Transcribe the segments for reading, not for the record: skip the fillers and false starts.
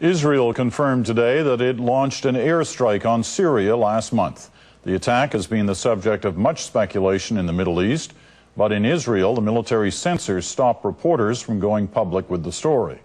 Israel confirmed today that it launched an airstrike on Syria last month. The attack has been the subject of much speculation in the Middle East, but in Israel, the military censors stopped reporters from going public with the story.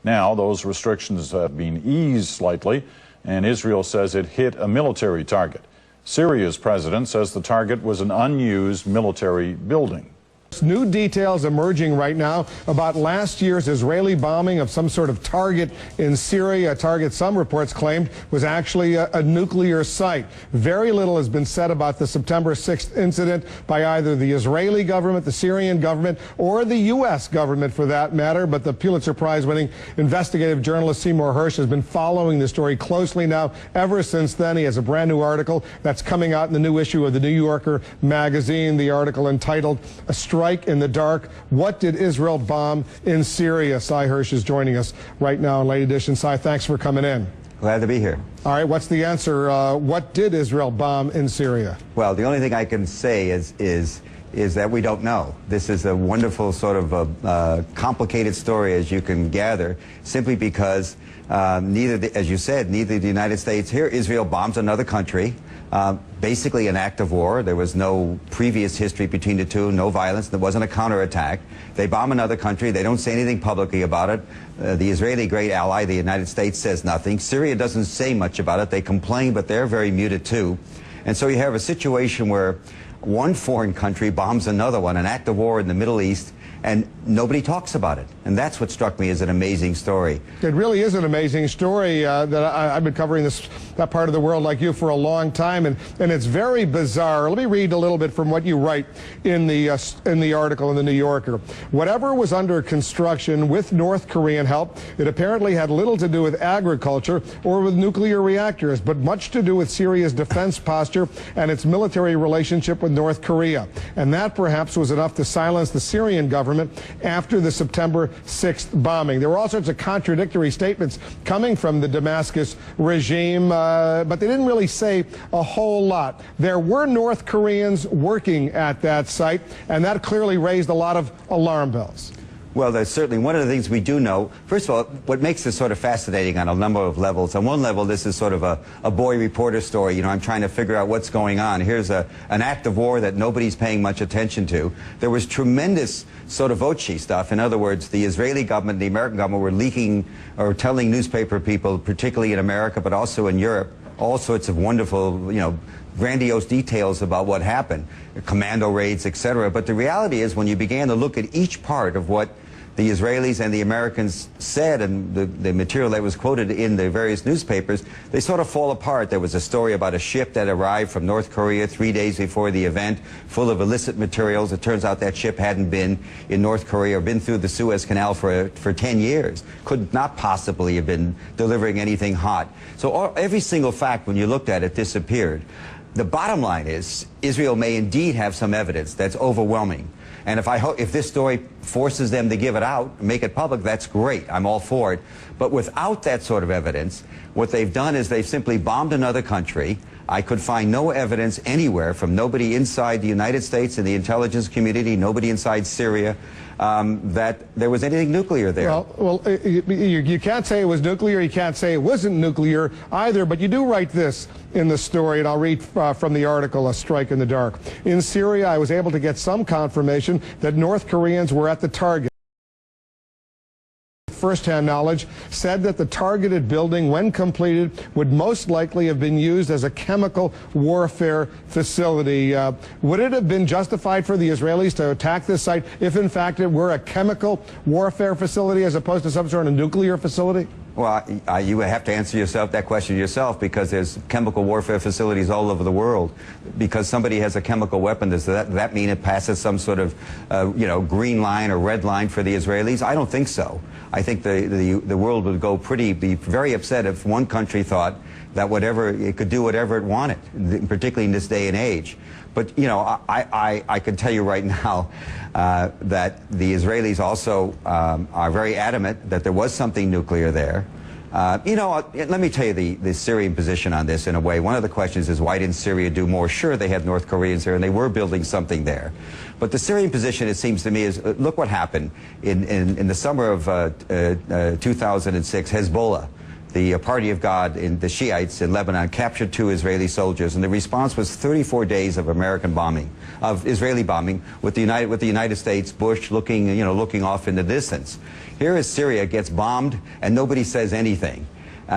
Now, those restrictions have been eased slightly, and Israel says it hit a military target. Syria's president says the target was an unused military building. New details emerging right now about last year's Israeli bombing of some sort of target in Syria, a target some reports claimed was actually a nuclear site. Very little has been said about the September 6th incident by either the Israeli government, the Syrian government, or the U.S. government for that matter, but the Pulitzer Prize-winning investigative journalist Seymour Hersh has been following the story closely now ever since then. He has a brand new article that's coming out in the new issue of the New Yorker magazine, the article entitled "A Strike in the Dark. What did Israel bomb in Syria?" Sy Hersh is joining us right now in Late Edition. Sy, thanks for coming in. Glad to be here. All right, what's the answer? What did Israel bomb in Syria? Well, the only thing I can say is that we don't know. This is a wonderful sort of complicated story, as you can gather, simply because as you said, neither the United States, here Israel bombs another country, basically an act of war. There was no previous history between the two, no violence. There wasn't a counterattack. They bomb another country. They don't say anything publicly about it. The Israeli great ally, the United States, says nothing. Syria doesn't say much about it. They complain, but they're very muted too. And so you have a situation where one foreign country bombs another one, an act of war in the Middle East, and nobody talks about it. And that's what struck me as an amazing story. It really is an amazing story that I've been covering that part of the world like you for a long time, and it's very bizarre. Let me read a little bit from what you write in the article in the New Yorker. Whatever was under construction with North Korean help, it apparently had little to do with agriculture or with nuclear reactors, but much to do with Syria's defense posture and its military relationship with North Korea. And that perhaps was enough to silence the Syrian government after the September 6th bombing. There were all sorts of contradictory statements coming from the Damascus regime, but they didn't really say a whole lot. There were North Koreans working at that site, and that clearly raised a lot of alarm bells. Well, there's certainly one of the things we do know. First of all, what makes this sort of fascinating on a number of levels. On one level, this is sort of a boy reporter story. You know, I'm trying to figure out what's going on. Here's an act of war that nobody's paying much attention to. There was tremendous sotto voce stuff. In other words, the Israeli government, the American government were leaking or telling newspaper people, particularly in America, but also in Europe, all sorts of wonderful, grandiose details about what happened, commando raids, etc. But the reality is, when you began to look at each part of what the Israelis and the Americans said and the material that was quoted in the various newspapers, they sort of fall apart. There was a story about a ship that arrived from North Korea 3 days before the event, full of illicit materials. It turns out that ship hadn't been in North Korea or been through the Suez Canal for 10 years. Could not possibly have been delivering anything hot. So every single fact, when you looked at it, disappeared. The bottom line is, Israel may indeed have some evidence that's overwhelming. And if this story forces them to give it out, make it public, that's great. I'm all for it. But without that sort of evidence, what they've done is they've simply bombed another country. I could find no evidence anywhere from nobody inside the United States and the intelligence community, nobody inside Syria, that there was anything nuclear there. Well, you can't say it was nuclear. You can't say it wasn't nuclear either. But you do write this in the story, and I'll read from the article, "A Strike in the Dark." In Syria, I was able to get some confirmation that North Koreans were at the target. First-hand knowledge said that the targeted building, when completed, would most likely have been used as a chemical warfare facility. Would it have been justified for the Israelis to attack this site if, in fact, it were a chemical warfare facility as opposed to some sort of nuclear facility? Well, you would have to answer that question yourself, because there's chemical warfare facilities all over the world. Because somebody has a chemical weapon, does that mean it passes some sort of, green line or red line for the Israelis? I don't think so. I think the world would be very upset if one country thought that it could do whatever it wanted, particularly in this day and age. But, I can tell you right now that the Israelis also are very adamant that there was something nuclear there. Let me tell you the Syrian position on this in a way. One of the questions is, why didn't Syria do more? Sure, they had North Koreans there, and they were building something there. But the Syrian position, it seems to me, is, look what happened in the summer of 2006, Hezbollah. the Party of God, in the Shiites in Lebanon, captured 2 Israeli soldiers, and the response was 34 days of American bombing, of Israeli bombing, with the United States, Bush looking off in the distance. Here is Syria gets bombed, and nobody says anything.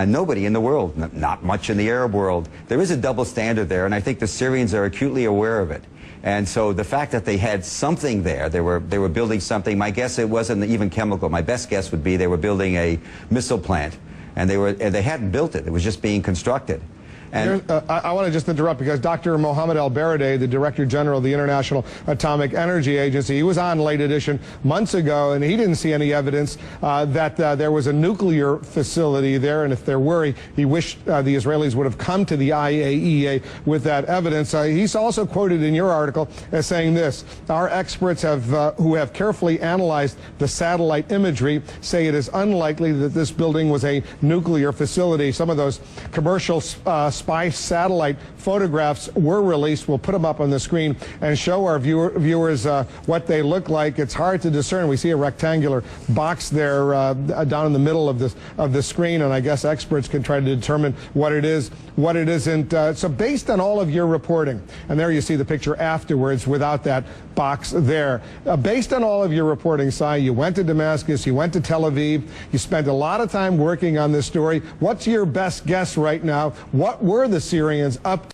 Nobody in the world, not much in the Arab world. There is a double standard there, and I think the Syrians are acutely aware of it. And so the fact that they had something there, they were building something. My guess, it wasn't even chemical. My best guess would be they were building a missile plant, and they hadn't built it. It was just being constructed. And I want to just interrupt because Dr. Mohammed Al-Baradei, the Director General of the International Atomic Energy Agency, he was on Late Edition months ago, and he didn't see any evidence that there was a nuclear facility there, and if there were, he wished the Israelis would have come to the IAEA with that evidence. He's also quoted in your article as saying this: our experts who have carefully analyzed the satellite imagery say it is unlikely that this building was a nuclear facility. Some of those commercial spy satellite photographs were released. We'll put them up on the screen and show our viewers what they look like. It's hard to discern. We see a rectangular box there down in the middle of the screen, and I guess experts can try to determine what it is, what it isn't. So based on all of your reporting, and there you see the picture afterwards without that box there. Based on all of your reporting, Sy, you went to Damascus, you went to Tel Aviv, you spent a lot of time working on this story. What's your best guess right now? What were the Syrians up to?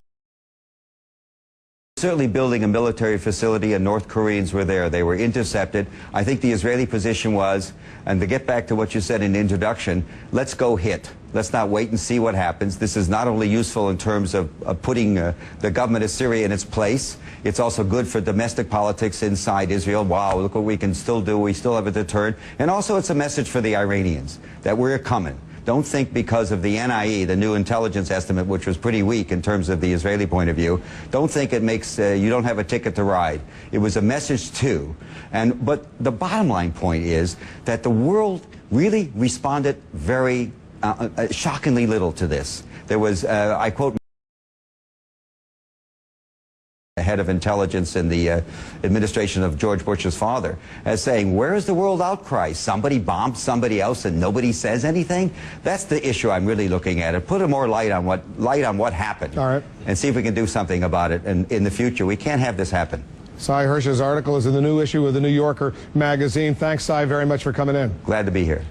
Certainly building a military facility, and North Koreans were there. They were intercepted. I think the Israeli position was, and to get back to what you said in the introduction, let's go hit. Let's not wait and see what happens. This is not only useful in terms of putting the government of Syria in its place, it's also good for domestic politics inside Israel. Wow, look what we can still do. We still have a deterrent. And also it's a message for the Iranians that we're coming. Don't think because of the NIE, the new intelligence estimate, which was pretty weak in terms of the Israeli point of view, don't think it makes you don't have a ticket to ride. It was a message too. But the bottom line point is that the world really responded very shockingly little to this. There was, I quote, head of intelligence in the administration of George Bush's father, as saying, where is the world outcry? Somebody bombed somebody else and nobody says anything? That's the issue I'm really looking at. Put a more light on what happened. All right. And see if we can do something about it in the future. We can't have this happen. Sy Hersh's article is in the new issue of the New Yorker magazine. Thanks, Sy, very much for coming in. Glad to be here.